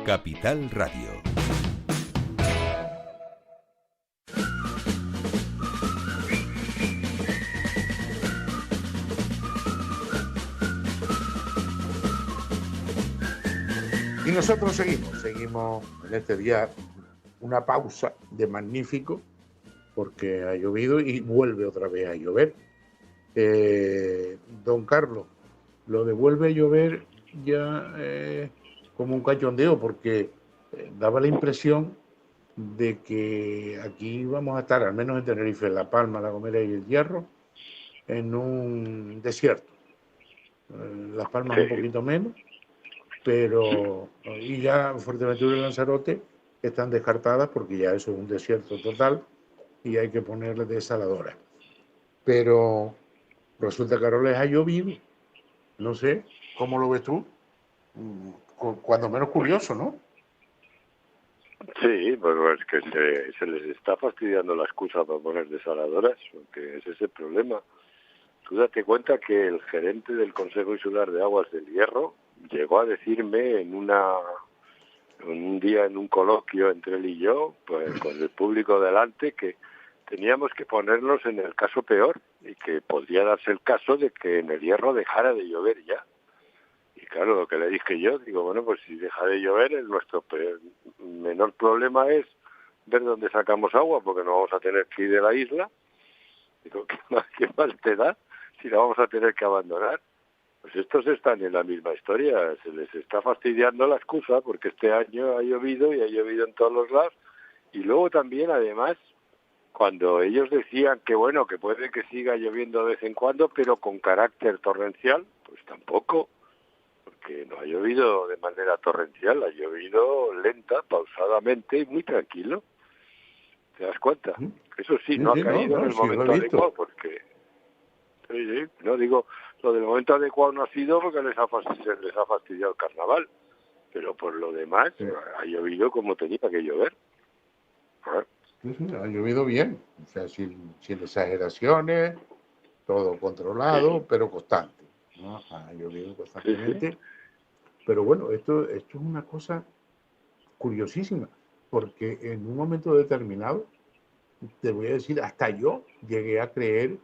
Capital Radio. Y nosotros seguimos en este día una pausa de magnífico, porque ha llovido y vuelve otra vez a llover. Don Carlos, lo de vuelve a llover ya como un cachondeo, porque daba la impresión de que aquí vamos a estar, al menos en Tenerife, La Palma, La Gomera y El Hierro, en un desierto. Las Palmas un poquito menos, pero y ya Fuerteventura y Lanzarote están descartadas porque ya eso es un desierto total y hay que ponerle desaladoras. Pero resulta que ahora les ha llovido, no sé, ¿cómo lo ves tú? Cuando menos curioso, ¿no? Sí, pues que se les está fastidiando la excusa para poner desaladoras, porque ese es el problema. Tú date cuenta que el gerente del Consejo Insular de Aguas del Hierro llegó a decirme en un día en un coloquio entre él y yo, pues con el público delante, que teníamos que ponernos en el caso peor y que podría darse el caso de que en el Hierro dejara de llover ya. Y claro, lo que le dije yo, digo, bueno, pues si deja de llover, nuestro menor problema es ver dónde sacamos agua, porque no vamos a tener que ir de la isla. Digo, ¿qué más te da si la vamos a tener que abandonar? Pues estos están en la misma historia, se les está fastidiando la excusa porque este año ha llovido y ha llovido en todos los lados. Y luego también, además, cuando ellos decían que bueno, que puede que siga lloviendo de vez en cuando, pero con carácter torrencial, pues tampoco, porque no ha llovido de manera torrencial, ha llovido lenta, pausadamente y muy tranquilo. ¿Te das cuenta? Eso sí, no ha caído en el momento adecuado, porque... Sí, no digo, lo del momento adecuado no ha sido porque se les ha fastidiado el carnaval, pero por lo demás ha llovido como tenía que llover. Sí, ha llovido bien, o sea, sin exageraciones, todo controlado, pero constante, ¿no? Ha llovido constantemente. Sí. Pero bueno, esto es una cosa curiosísima, porque en un momento determinado, te voy a decir, hasta yo llegué a creer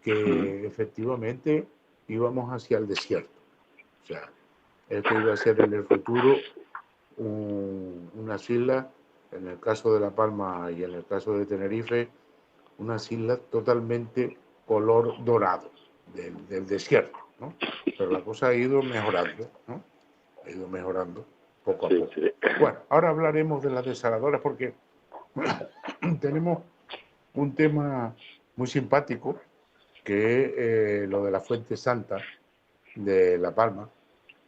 que efectivamente íbamos hacia el desierto. O sea, esto iba a ser en el futuro unas islas, en el caso de La Palma y en el caso de Tenerife, unas islas totalmente color dorado del desierto, ¿no? Pero la cosa ha ido mejorando, ¿no? Ha ido mejorando poco a poco. Sí. Bueno, ahora hablaremos de las desaladoras porque tenemos un tema muy simpático que es lo de la Fuente Santa de La Palma.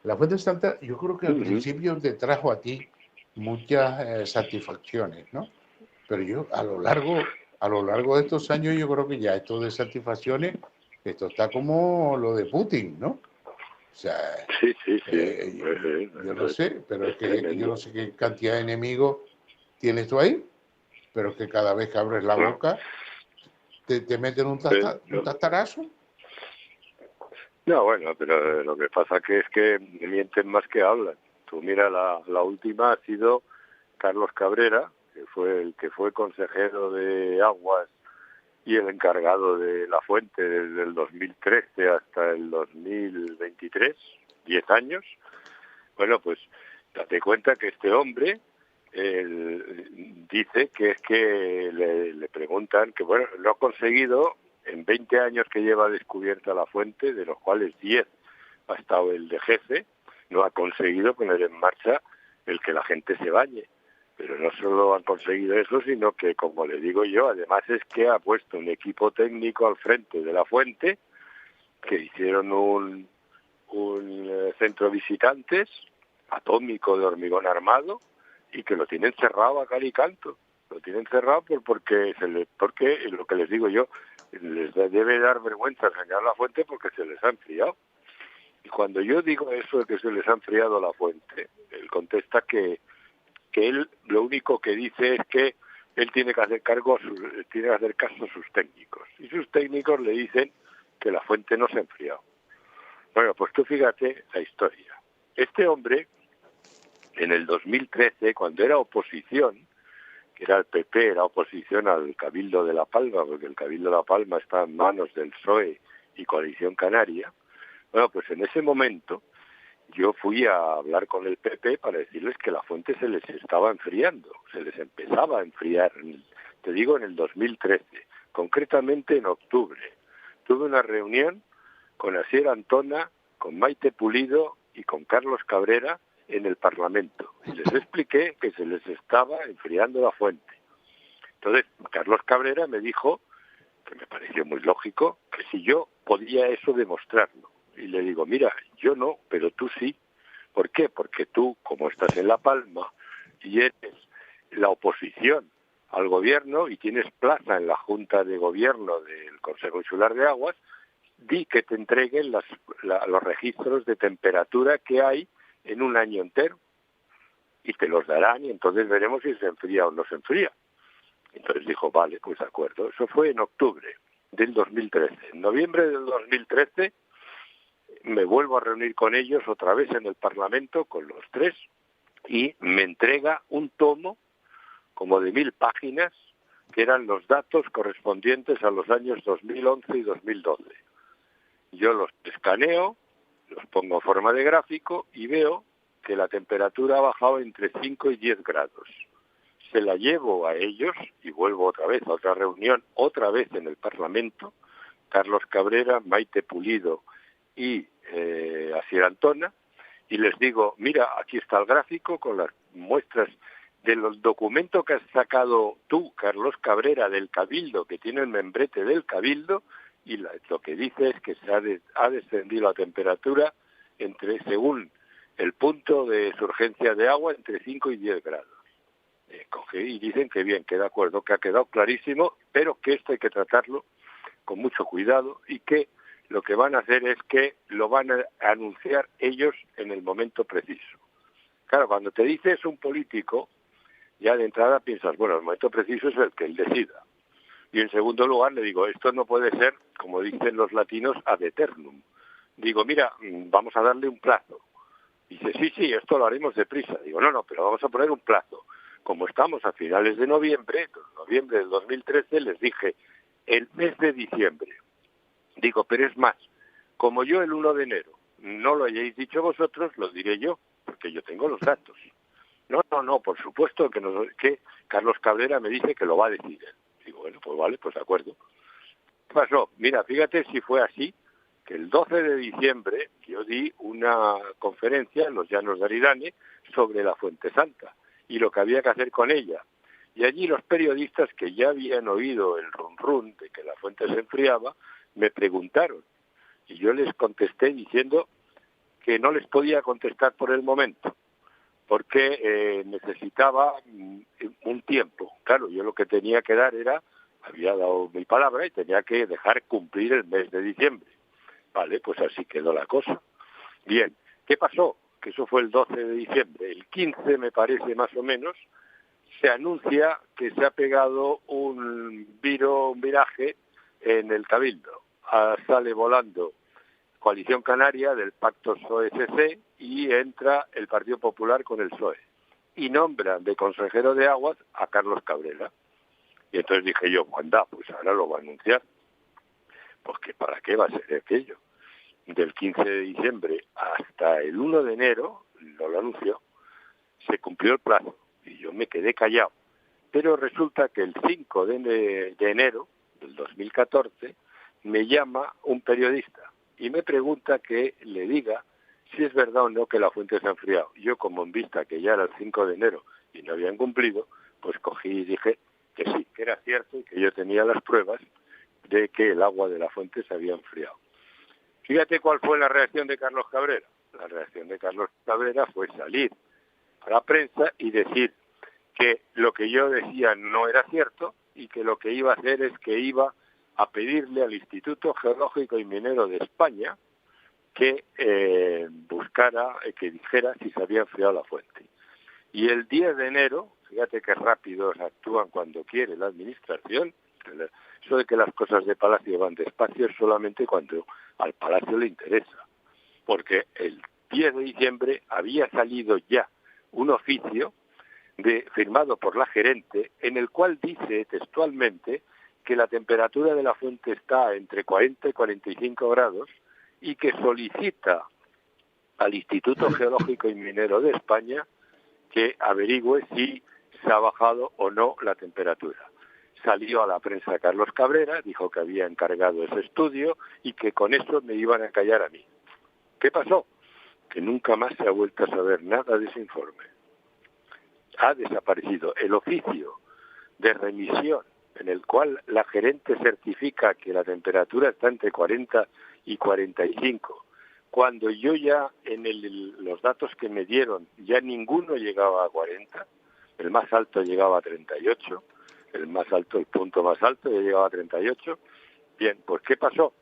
La Fuente Santa, yo creo que al principio te trajo a ti muchas satisfacciones, ¿no? Pero yo a lo largo de estos años yo creo que ya esto de satisfacciones, esto está como lo de Putin, ¿no? O sea, sí. Yo no sé, pero es que yo no sé qué cantidad de enemigos tienes tú ahí, pero es que cada vez que abres la boca te meten un tastarazo. No, bueno, pero lo que pasa es que mienten más que hablan. Tú mira, la última ha sido Carlos Cabrera, que fue consejero de Aguas y el encargado de la fuente desde el 2013 hasta el 2023, 10 años. Bueno, pues date cuenta que este hombre dice que es que le preguntan que, bueno, lo ha conseguido en 20 años que lleva descubierta la fuente, de los cuales 10 ha estado el de jefe, no ha conseguido poner en marcha el que la gente se bañe. Pero no solo han conseguido eso, sino que, como le digo yo, además es que ha puesto un equipo técnico al frente de la fuente, que hicieron un centro de visitantes atómico de hormigón armado y que lo tienen cerrado a cal y canto. Lo tienen cerrado porque lo que les digo yo, les debe dar vergüenza enseñar la fuente porque se les ha enfriado. Y cuando yo digo eso de que se les ha enfriado la fuente, él contesta que él lo único que dice es que él tiene que hacer caso a sus técnicos. Y sus técnicos le dicen que la fuente no se ha enfriado. Bueno, pues tú fíjate la historia. Este hombre en el 2013, cuando era oposición, que era el PP, era oposición al Cabildo de La Palma, porque el Cabildo de La Palma está en manos del PSOE y Coalición Canaria. Bueno, pues en ese momento yo fui a hablar con el PP para decirles que la fuente se les estaba enfriando, se les empezaba a enfriar, te digo, en el 2013, concretamente en octubre. Tuve una reunión con Asier Antona, con Maite Pulido y con Carlos Cabrera en el Parlamento. Y les expliqué que se les estaba enfriando la fuente. Entonces, Carlos Cabrera me dijo, que me pareció muy lógico, que si yo podía eso demostrarlo. Y le digo, mira, yo no, pero tú sí. ¿Por qué? Porque tú, como estás en La Palma y eres la oposición al gobierno y tienes plaza en la Junta de Gobierno del Consejo Insular de Aguas, di que te entreguen los registros de temperatura que hay en un año entero. Y te los darán y entonces veremos si se enfría o no se enfría. Entonces dijo, vale, pues de acuerdo. Eso fue en octubre del 2013. En noviembre del 2013 me vuelvo a reunir con ellos otra vez en el Parlamento, con los tres, y me entrega un tomo como de 1000 páginas, que eran los datos correspondientes a los años 2011 y 2012. Yo los escaneo, los pongo en forma de gráfico y veo que la temperatura ha bajado entre 5 y 10 grados. Se la llevo a ellos y vuelvo otra vez a otra reunión, otra vez en el Parlamento, Carlos Cabrera, Maite Pulido y Asier Antona, y les digo, mira, aquí está el gráfico con las muestras del documento que has sacado tú, Carlos Cabrera, del Cabildo, que tiene el membrete del Cabildo, y lo que dice es que ha descendido la temperatura según el punto de surgencia de agua, entre 5 y 10 grados. Y dicen que bien, que de acuerdo, que ha quedado clarísimo, pero que esto hay que tratarlo con mucho cuidado y que lo que van a hacer es que lo van a anunciar ellos en el momento preciso. Claro, cuando te dices un político, ya de entrada piensas, bueno, el momento preciso es el que él decida. Y en segundo lugar le digo, esto no puede ser, como dicen los latinos, ad eternum. Digo, mira, vamos a darle un plazo. Dice, sí, esto lo haremos deprisa. Digo, no, pero vamos a poner un plazo. Como estamos a finales de noviembre del 2013, les dije, el mes de diciembre. Digo, pero es más, como yo el 1 de enero no lo hayáis dicho vosotros, lo diré yo, porque yo tengo los datos. No, por supuesto que Carlos Cabrera me dice que lo va a decir él. Digo, bueno, pues vale, pues de acuerdo. ¿Qué pasó? Mira, fíjate si fue así, que el 12 de diciembre yo di una conferencia en los Llanos de Aridane sobre la Fuente Santa y lo que había que hacer con ella. Y allí los periodistas que ya habían oído el run de que la fuente se enfriaba, me preguntaron. Y yo les contesté diciendo que no les podía contestar por el momento, porque necesitaba un tiempo. Claro, yo lo que tenía que dar había dado mi palabra y tenía que dejar cumplir el mes de diciembre. Vale, pues así quedó la cosa. Bien, ¿qué pasó? Que eso fue el 12 de diciembre. El 15, me parece más o menos, se anuncia que se ha pegado un viraje en el Cabildo. Sale volando Coalición Canaria del pacto PSOE-CC y entra el Partido Popular con el PSOE. Y nombran de consejero de Aguas a Carlos Cabrera. Y entonces dije yo, anda, pues ahora lo va a anunciar. Pues que ¿para qué va a ser aquello? Del 15 de diciembre hasta el 1 de enero, no lo anunció, se cumplió el plazo y yo me quedé callado. Pero resulta que el 5 de enero del 2014 me llama un periodista y me pregunta que le diga si es verdad o no que la fuente se ha enfriado. Yo, como en vista que ya era el 5 de enero y no habían cumplido, pues cogí y dije que sí, que era cierto y que yo tenía las pruebas de que el agua de la fuente se había enfriado. Fíjate cuál fue la reacción de Carlos Cabrera. La reacción de Carlos Cabrera fue salir a la prensa y decir que lo que yo decía no era cierto y que lo que iba a hacer es que iba a pedirle al Instituto Geológico y Minero de España que buscara, que dijera si se había enfriado la fuente. Y el 10 de enero, fíjate qué rápidos actúan cuando quiere la administración, eso de que las cosas de Palacio van despacio es solamente cuando al Palacio le interesa, porque el 10 de diciembre había salido ya un oficio firmado por la gerente, en el cual dice textualmente que la temperatura de la fuente está entre 40 y 45 grados y que solicita al Instituto Geológico y Minero de España que averigüe si se ha bajado o no la temperatura. Salió a la prensa Carlos Cabrera, dijo que había encargado ese estudio y que con eso me iban a callar a mí. ¿Qué pasó? Que nunca más se ha vuelto a saber nada de ese informe. Ha desaparecido el oficio de remisión en el cual la gerente certifica que la temperatura está entre 40 y 45. Cuando yo ya, los datos que me dieron, ya ninguno llegaba a 40, el más alto llegaba a 38, el punto más alto ya llegaba a 38. Bien, pues ¿qué pasó?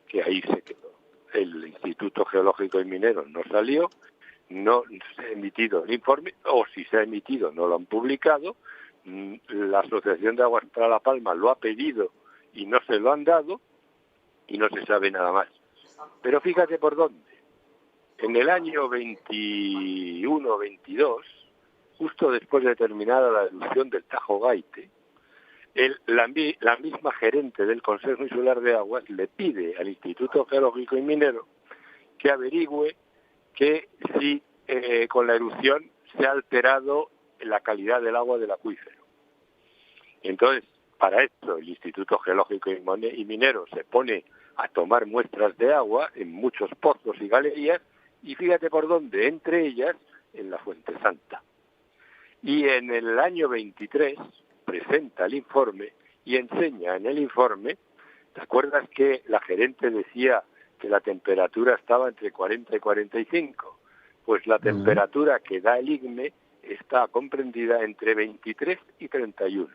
Que ahí se quedó. El Instituto Geológico y Minero no salió, no se ha emitido el informe, o si se ha emitido no lo han publicado. La Asociación de Aguas para La Palma lo ha pedido y no se lo han dado y no se sabe nada más. Pero fíjate por dónde. En el año 21-22, justo después de terminada la erupción del Tajo Gaite, la misma gerente del Consejo Insular de Aguas le pide al Instituto Geológico y Minero que averigüe que si con la erupción se ha alterado la calidad del agua del acuífero. Entonces, para esto el Instituto Geológico y Minero se pone a tomar muestras de agua en muchos pozos y galerías, y fíjate por dónde, entre ellas en la Fuente Santa. Y en el año 23 presenta el informe y enseña en el informe, ¿te acuerdas que la gerente decía que la temperatura estaba entre 40 y 45? Pues la temperatura que da el IGME está comprendida entre 23 y 31.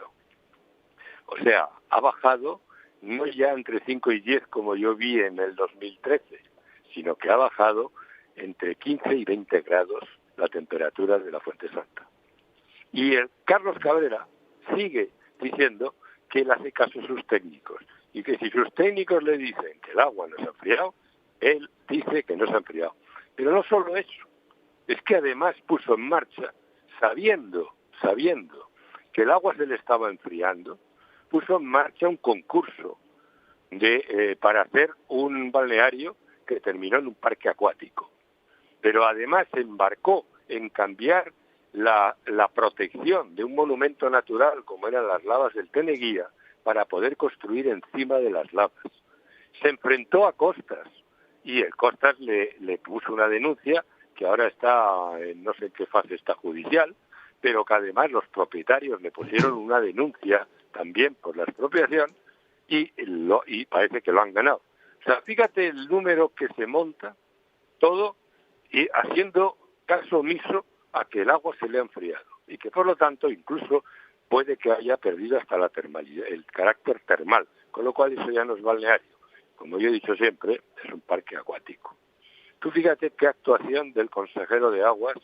O sea, ha bajado no ya entre 5 y 10 como yo vi en el 2013, sino que ha bajado entre 15 y 20 grados la temperatura de la Fuente Santa. Y el Carlos Cabrera sigue diciendo que él hace caso a sus técnicos y que si sus técnicos le dicen que el agua no se ha enfriado, él dice que no se ha enfriado. Pero no solo eso, es que además puso en marcha, sabiendo que el agua se le estaba enfriando, puso en marcha un concurso para hacer un balneario que terminó en un parque acuático. Pero además se embarcó en cambiar la protección de un monumento natural como eran las lavas del Teneguía para poder construir encima de las lavas. Se enfrentó a Costas y el Costas le puso una denuncia que ahora está en no sé en qué fase está judicial, pero que además los propietarios le pusieron una denuncia también por la expropiación y parece que lo han ganado. O sea, fíjate el número que se monta todo y haciendo caso omiso a que el agua se le ha enfriado y que por lo tanto incluso puede que haya perdido hasta la termalidad, el carácter termal, con lo cual eso ya no es balneario. Como yo he dicho siempre, es un parque acuático. Tú fíjate qué actuación del consejero de Aguas,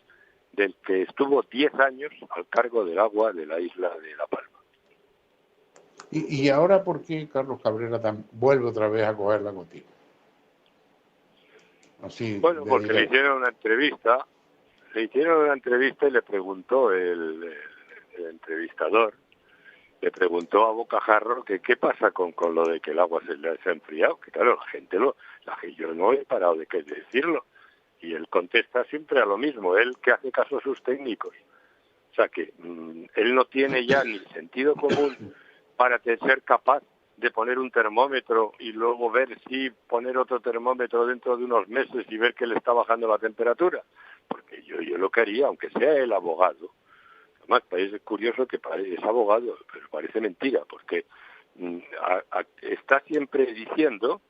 del que estuvo 10 años al cargo del agua de la isla de La Palma. ¿Y ahora por qué Carlos Cabrera vuelve otra vez a cogerla contigo? Así, bueno, porque le hicieron una entrevista y le preguntó el entrevistador, le preguntó a bocajarro que qué pasa con lo de que el agua se ha enfriado, que claro, yo no he parado de decirlo, y él contesta siempre a lo mismo, él que hace caso a sus técnicos. O sea que él no tiene ya ni sentido común para ser capaz de poner un termómetro y luego ver si poner otro termómetro dentro de unos meses y ver que le está bajando la temperatura. Porque yo lo que haría, aunque sea el abogado, además parece curioso que es abogado, pero parece mentira, porque está siempre diciendo,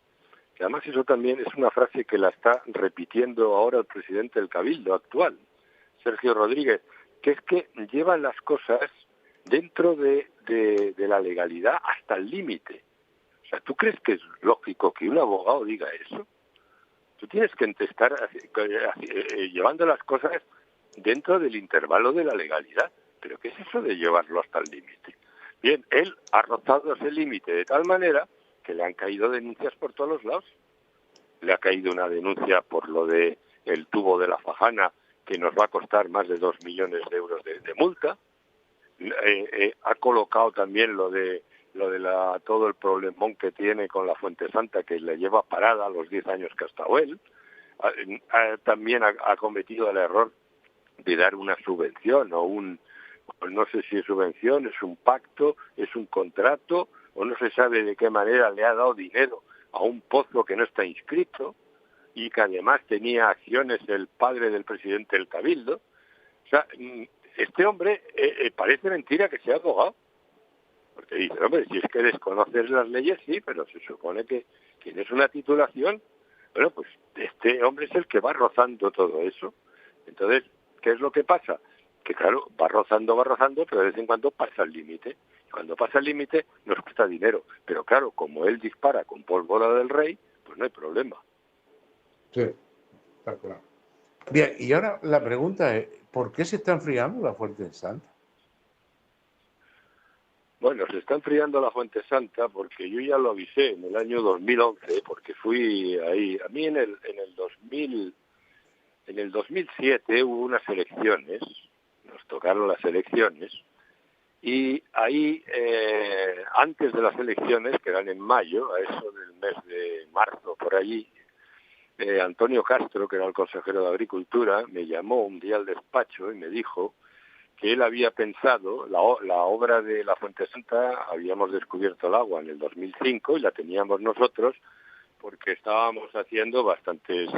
que además eso también es una frase que la está repitiendo ahora el presidente del Cabildo actual, Sergio Rodríguez, que es que llevan las cosas dentro de la legalidad hasta el límite. O sea, ¿tú crees que es lógico que un abogado diga eso? Tú tienes que estar llevando las cosas dentro del intervalo de la legalidad. ¿Pero qué es eso de llevarlo hasta el límite? Bien, él ha rozado ese límite de tal manera que le han caído denuncias por todos los lados. Le ha caído una denuncia por lo de el tubo de la Fajana, que nos va a costar más de 2 millones de euros de multa. Ha colocado también lo de todo el problemón que tiene con la Fuente Santa, que le lleva parada los 10 años que ha estado él. También ha cometido el error de dar una subvención no sé si es subvención, es un pacto, es un contrato, o no se sabe de qué manera le ha dado dinero a un pozo que no está inscrito y que además tenía acciones el padre del presidente del Cabildo. O sea, este hombre parece mentira que sea abogado. Porque dice, hombre, si es que desconoces las leyes, sí, pero se supone que tienes una titulación. Bueno, pues este hombre es el que va rozando todo eso. Entonces, ¿qué es lo que pasa? Que claro, va rozando, pero de vez en cuando pasa el límite. Y cuando pasa el límite nos cuesta dinero. Pero claro, como él dispara con pólvora del rey, pues no hay problema. Sí, está claro. Bien, y ahora la pregunta es, ¿por qué se está enfriando la Fuente Santa? Bueno, se está enfriando la Fuente Santa porque yo ya lo avisé en el año 2011, porque fui ahí. A mí en el 2007 hubo unas elecciones, nos tocaron las elecciones, y ahí, antes de las elecciones, que eran en mayo, a eso del mes de marzo, por allí, Antonio Castro, que era el consejero de Agricultura, me llamó un día al despacho y me dijo que él había pensado, la obra de la Fuente Santa, habíamos descubierto el agua en el 2005 y la teníamos nosotros porque estábamos haciendo bastantes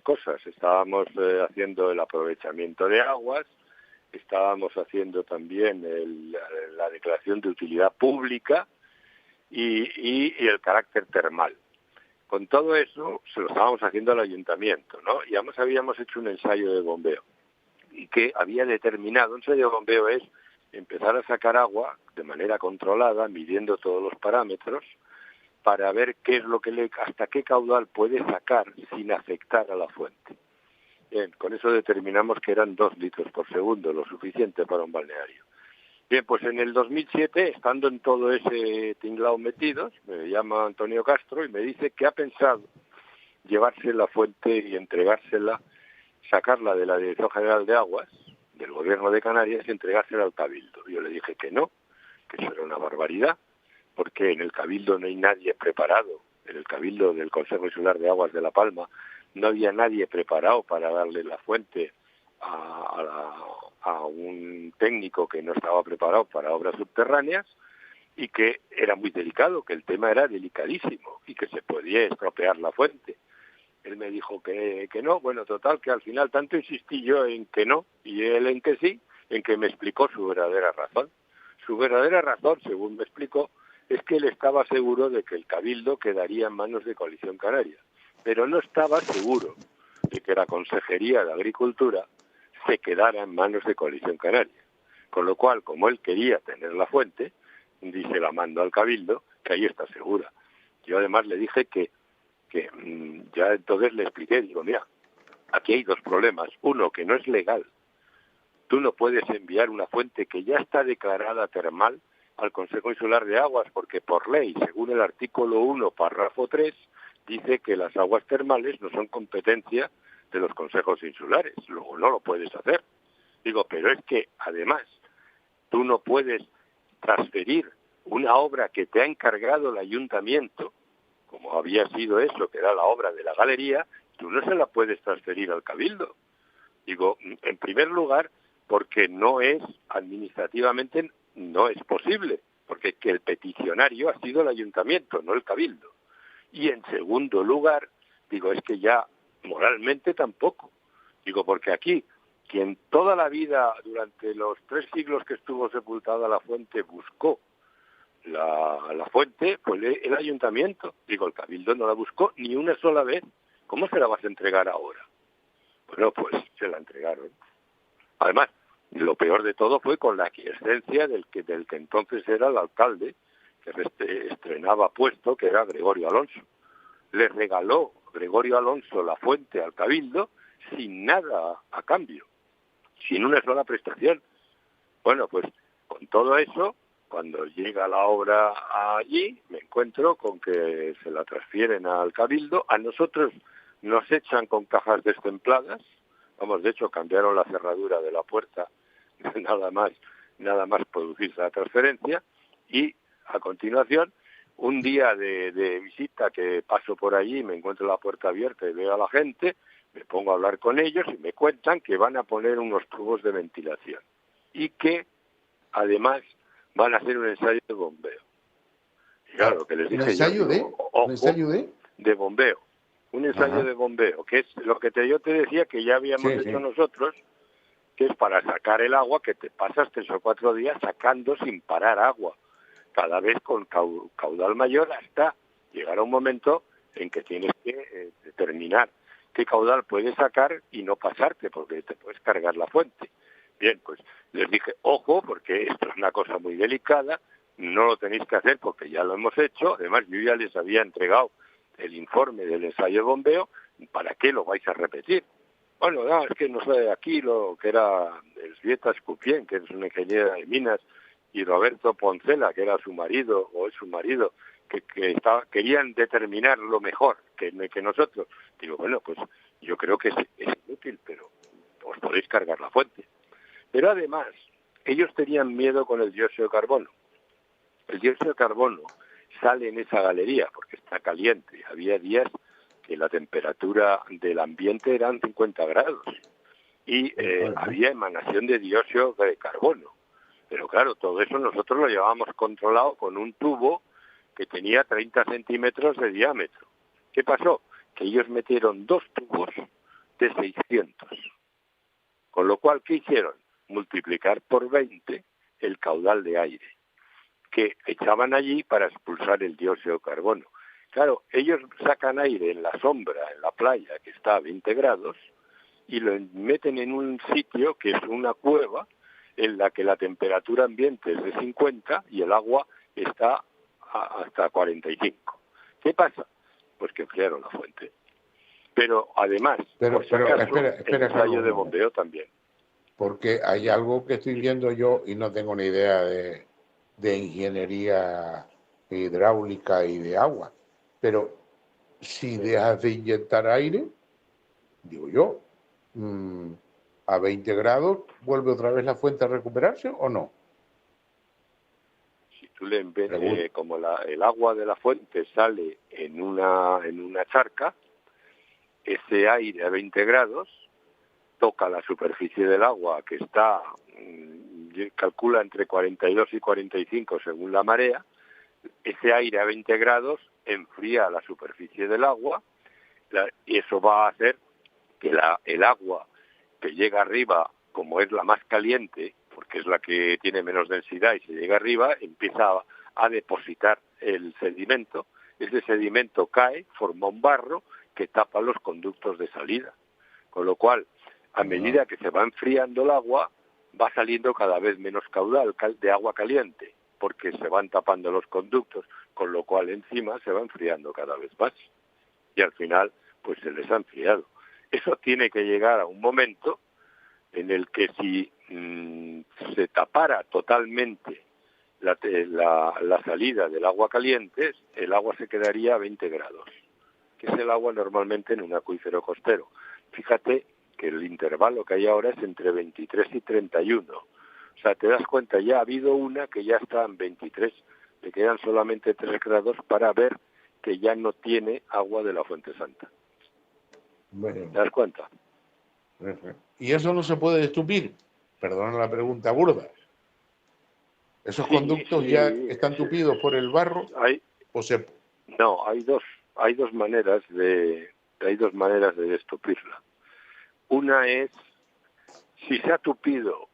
cosas. Estábamos haciendo el aprovechamiento de aguas, estábamos haciendo también la declaración de utilidad pública y el carácter termal. Con todo eso se lo estábamos haciendo al ayuntamiento, ¿no? Y además habíamos hecho un ensayo de bombeo y que había determinado, un ensayo de bombeo es empezar a sacar agua de manera controlada, midiendo todos los parámetros, para ver qué es lo que hasta qué caudal puede sacar sin afectar a la fuente. Bien, con eso determinamos que eran 2 litros por segundo, lo suficiente para un balneario. Bien, pues en el 2007, estando en todo ese tinglao metidos, me llama Antonio Castro y me dice que ha pensado llevarse la fuente y entregársela, sacarla de la Dirección General de Aguas, del Gobierno de Canarias, y entregársela al Cabildo. Yo le dije que no, que eso era una barbaridad, porque en el Cabildo no hay nadie preparado, en el Cabildo del Consejo Insular de Aguas de La Palma no había nadie preparado para darle la fuente a un técnico que no estaba preparado para obras subterráneas y que era muy delicado, que el tema era delicadísimo y que se podía estropear la fuente. Él me dijo que no, bueno, total, que al final tanto insistí yo en que no y él en que sí, en que me explicó su verdadera razón. Su verdadera razón, según me explicó, es que él estaba seguro de que el Cabildo quedaría en manos de Coalición Canaria, pero no estaba seguro de que la Consejería de Agricultura se quedara en manos de Coalición Canaria. Con lo cual, como él quería tener la fuente, dice, la mando al Cabildo, que ahí está segura. Yo además le dije que ya entonces le expliqué, digo, mira, aquí hay 2 problemas. Uno, que no es legal. Tú no puedes enviar una fuente que ya está declarada termal al Consejo Insular de Aguas, porque por ley, según el artículo 1, párrafo 3, dice que las aguas termales no son competencia de los consejos insulares, luego no lo puedes hacer. Digo, pero es que además tú no puedes transferir una obra que te ha encargado el ayuntamiento, como había sido eso, que era la obra de la galería, tú no se la puedes transferir al Cabildo. Digo, en primer lugar, porque no es administrativamente, no es posible, porque que el peticionario ha sido el ayuntamiento, no el Cabildo. Y en segundo lugar, digo, es que ya moralmente tampoco. Digo, porque aquí, quien toda la vida, durante los 3 siglos que estuvo sepultada la fuente, buscó la fuente, pues el ayuntamiento. Digo, el Cabildo no la buscó ni una sola vez. ¿Cómo se la vas a entregar ahora? Bueno, pues se la entregaron. Además, lo peor de todo fue con la aquiescencia del que entonces era el alcalde, que estrenaba puesto, que era Gregorio Alonso. Le regaló Gregorio Alonso la fuente al Cabildo sin nada a cambio, sin una sola prestación. Bueno, pues con todo eso, cuando llega la obra allí, me encuentro con que se la transfieren al Cabildo. A nosotros nos echan con cajas destempladas, Vamos, de hecho cambiaron la cerradura de la puerta, nada más producirse la transferencia, y a continuación, un día de visita que paso por allí, me encuentro la puerta abierta y veo a la gente, me pongo a hablar con ellos y me cuentan que van a poner unos tubos de ventilación y que además van a hacer un ensayo de bombeo. Y claro, lo que les dije yo, digo, ojo, ¿un ensayo de bombeo? Un ensayo Ajá. de bombeo, que es lo que yo te decía que ya habíamos hecho nosotros, que es para sacar el agua, que te pasas 3 o 4 días sacando sin parar agua, cada vez con caudal mayor, hasta llegar a un momento en que tienes que determinar qué caudal puedes sacar y no pasarte, porque te puedes cargar la fuente. Bien, pues les dije, ojo, porque esto es una cosa muy delicada, no lo tenéis que hacer porque ya lo hemos hecho, además yo ya les había entregado el informe del ensayo de bombeo, ¿para qué lo vais a repetir? Bueno, no, es que no sé, aquí lo que era Elzbieta Escupien, que es una ingeniera de minas, y Roberto Poncela, que era su marido, o es su marido, que querían determinar lo mejor que nosotros. Digo, bueno, pues yo creo que es inútil, pero os podéis cargar la fuente. Pero además, ellos tenían miedo con el dióxido de carbono. El dióxido de carbono sale en esa galería porque está caliente. Había días que la temperatura del ambiente eran 50 grados y había emanación de dióxido de carbono. Pero claro, todo eso nosotros lo llevábamos controlado con un tubo que tenía 30 centímetros de diámetro. ¿Qué pasó? Que ellos metieron 2 tubos de 600. Con lo cual, ¿qué hicieron? Multiplicar por 20 el caudal de aire que echaban allí para expulsar el dióxido de carbono. Claro, ellos sacan aire en la sombra, en la playa, que está a 20 grados, y lo meten en un sitio que es una cueva en la que la temperatura ambiente es de 50 y el agua está hasta 45. ¿Qué pasa? Pues que enfriaron la fuente. Pero además, por si acaso, espera, el ensayo Carlos, de bombeo también. Porque hay algo que estoy viendo yo y no tengo ni idea de ingeniería hidráulica y de agua. Pero si dejas de inyectar aire, digo yo, a 20 grados, ¿vuelve otra vez la fuente a recuperarse o no? Si tú como el agua de la fuente sale en una charca, ese aire a 20 grados toca la superficie del agua, que está, calcula entre 42 y 45 según la marea. Ese aire a 20 grados enfría la superficie del agua y eso va a hacer que el agua que llega arriba, como es la más caliente, porque es la que tiene menos densidad y se llega arriba, empieza a depositar el sedimento. Ese sedimento cae, forma un barro que tapa los conductos de salida. Con lo cual, a medida que se va enfriando el agua, va saliendo cada vez menos caudal de agua caliente, porque se van tapando los conductos, con lo cual encima se va enfriando cada vez más. Y al final, pues se les ha enfriado. Eso tiene que llegar a un momento en el que si se tapara totalmente la salida del agua caliente, el agua se quedaría a 20 grados, que es el agua normalmente en un acuífero costero. Fíjate que el intervalo que hay ahora es entre 23 y 31. O sea, te das cuenta, ya ha habido una que ya está en 23, le quedan solamente 3 grados para ver que ya no tiene agua de la Fuente Santa. Bueno. ¿Te das cuenta? ¿Y eso no se puede estupir? Perdona la pregunta burda. ¿Esos conductos ya están tupidos por el barro? No, hay dos maneras de destupirla. Una es, si se ha tupido,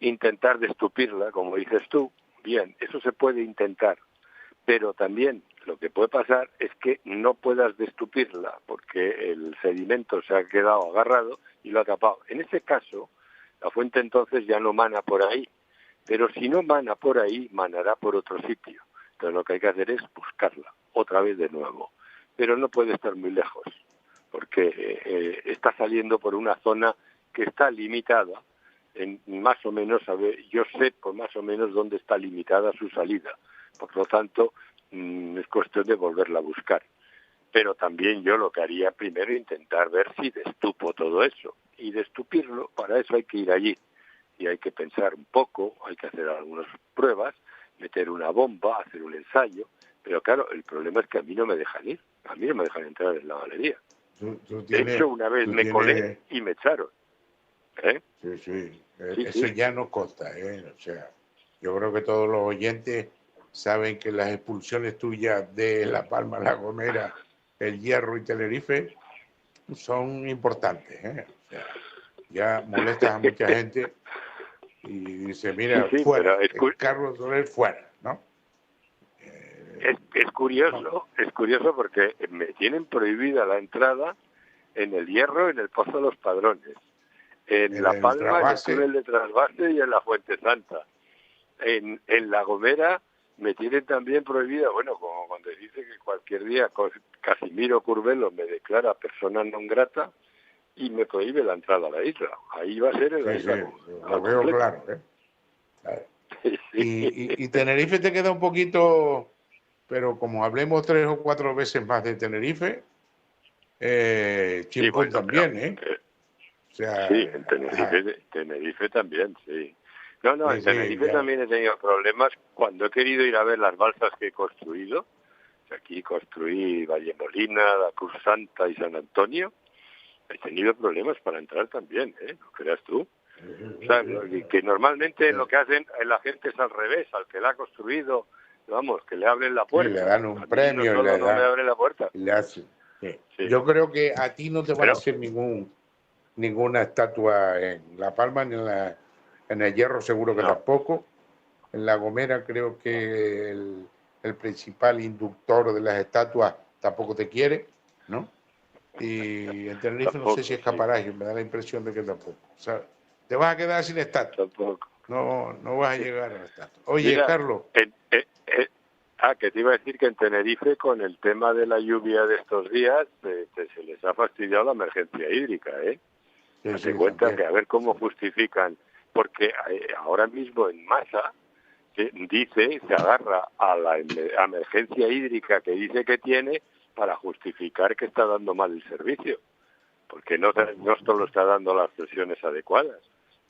intentar destupirla, como dices tú, bien, eso se puede intentar, pero también lo que puede pasar es que no puedas destupirla porque el sedimento se ha quedado agarrado y lo ha tapado. En ese caso, la fuente entonces ya no mana por ahí, pero si no mana por ahí, manará por otro sitio. Entonces lo que hay que hacer es buscarla otra vez de nuevo, pero no puede estar muy lejos porque está saliendo por una zona que está limitada, en más o menos, yo sé por más o menos dónde está limitada su salida, por lo tanto es cuestión de volverla a buscar. Pero también yo lo que haría primero es intentar ver si destupo todo eso. Y destupirlo, para eso hay que ir allí. Y hay que pensar un poco, hay que hacer algunas pruebas, meter una bomba, hacer un ensayo. Pero claro, el problema es que a mí no me dejan ir. A mí no me dejan entrar en la galería. De hecho, una vez me colé y me echaron. Sí. Sí, Eso sí. ya no consta, O sea, yo creo que todos los oyentes saben que las expulsiones tuyas de La Palma, La Gomera, El Hierro y Tenerife son importantes, O sea, ya molestas a mucha gente y dice, mira, Sí, fuera, pero Carlos Soler fuera, ¿no? Es curioso porque me tienen prohibida la entrada en El Hierro, en el Pozo de los Padrones, en La Palma, en el túnel de trasvase y en la Fuente Santa. En La Gomera me tienen también prohibida, bueno, como cuando dice que cualquier día Casimiro Curvelo me declara persona non grata y me prohíbe la entrada a la isla. Ahí va a ser en la isla. Lo veo claro, Sí. Y Tenerife te queda un poquito, pero como hablemos 3 o 4 veces más de Tenerife, Chimpún también, O sea, sí, en Tenerife también, sí. No, en Tenerife también he tenido problemas cuando he querido ir a ver las balsas que he construido. Aquí construí Vallemolina, La Cruz Santa y San Antonio. He tenido problemas para entrar también, ¿no creas tú? O sea, que normalmente lo que hacen la gente es al revés, al que la ha construido, vamos, que le abren la puerta. Sí, le dan un premio. No me abren la puerta. Le hacen. Sí. Yo creo que a ti no te van a hacer ninguna estatua en La Palma, ni en El Hierro seguro que tampoco. En La Gomera creo que el principal inductor de las estatuas tampoco te quiere, ¿no? Y en Tenerife tampoco, no sé si escaparás, me da la impresión de que tampoco. O sea, te vas a quedar sin estatua. Tampoco. No vas a llegar a la estatua. Oye, mira, Carlos. Que te iba a decir que en Tenerife, con el tema de la lluvia de estos días, se les ha fastidiado la emergencia hídrica, Date cuenta también. Que a ver cómo justifican, porque ahora mismo en masa se agarra a la emergencia hídrica que dice que tiene para justificar que está dando mal el servicio, porque no solo está dando las presiones adecuadas.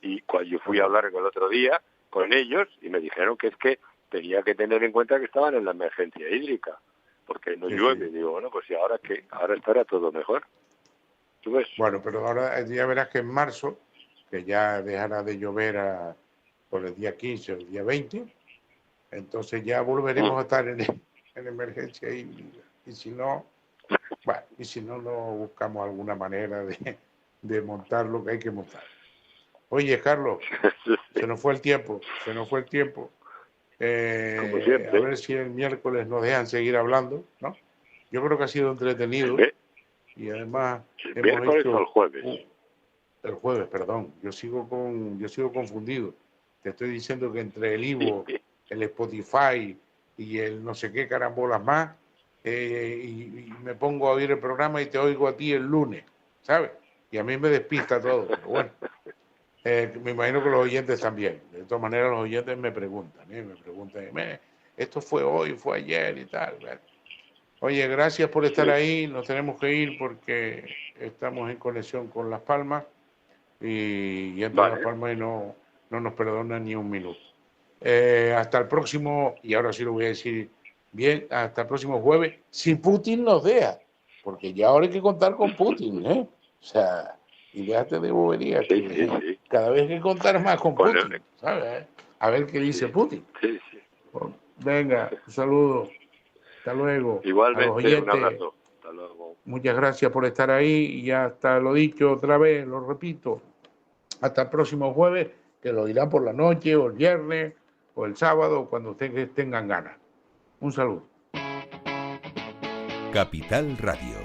Y cuando yo fui a hablar el otro día con ellos y me dijeron que es que tenía que tener en cuenta que estaban en la emergencia hídrica, porque no llueve. Digo, bueno, pues ¿y ahora qué? Ahora estará todo mejor. ¿Tú ves? Bueno, pero ahora ya verás que en marzo, que ya dejará de llover por el día 15 o el día 20, entonces ya volveremos a estar en emergencia hídrica. Y si no, buscamos alguna manera de montar lo que hay que montar. Oye, Carlos, se nos fue el tiempo. Como siempre. A ver si el miércoles nos dejan seguir hablando, ¿no? Yo creo que ha sido entretenido y además ¿El miércoles o el jueves? El jueves, perdón. Yo sigo confundido. Te estoy diciendo que entre el Ivo, el Spotify y el no sé qué carambolas más, y me pongo a oír el programa y te oigo a ti el lunes, ¿sabes? Y a mí me despista todo, pero bueno. Me imagino que los oyentes también. De todas maneras, los oyentes me preguntan, esto fue hoy, fue ayer y tal. ¿Verdad? Oye, gracias por estar ahí. Nos tenemos que ir porque estamos en conexión con Las Palmas y entra Las Palmas y no nos perdona ni un minuto. Hasta el próximo, y ahora sí lo voy a decir bien, hasta el próximo jueves, si Putin nos deja, porque ya ahora hay que contar con Putin, O sea, y déjate de bobería, que cada vez hay que contar más con Putin, ¿sabes? A ver qué dice Putin. Bueno, venga, un saludo. Hasta luego. Igualmente, a los oyentes, un abrazo. Hasta luego. Muchas gracias por estar ahí y hasta lo dicho otra vez, lo repito. Hasta el próximo jueves, que lo dirán por la noche o el viernes o el sábado, cuando ustedes tengan ganas. Un saludo. Capital Radio.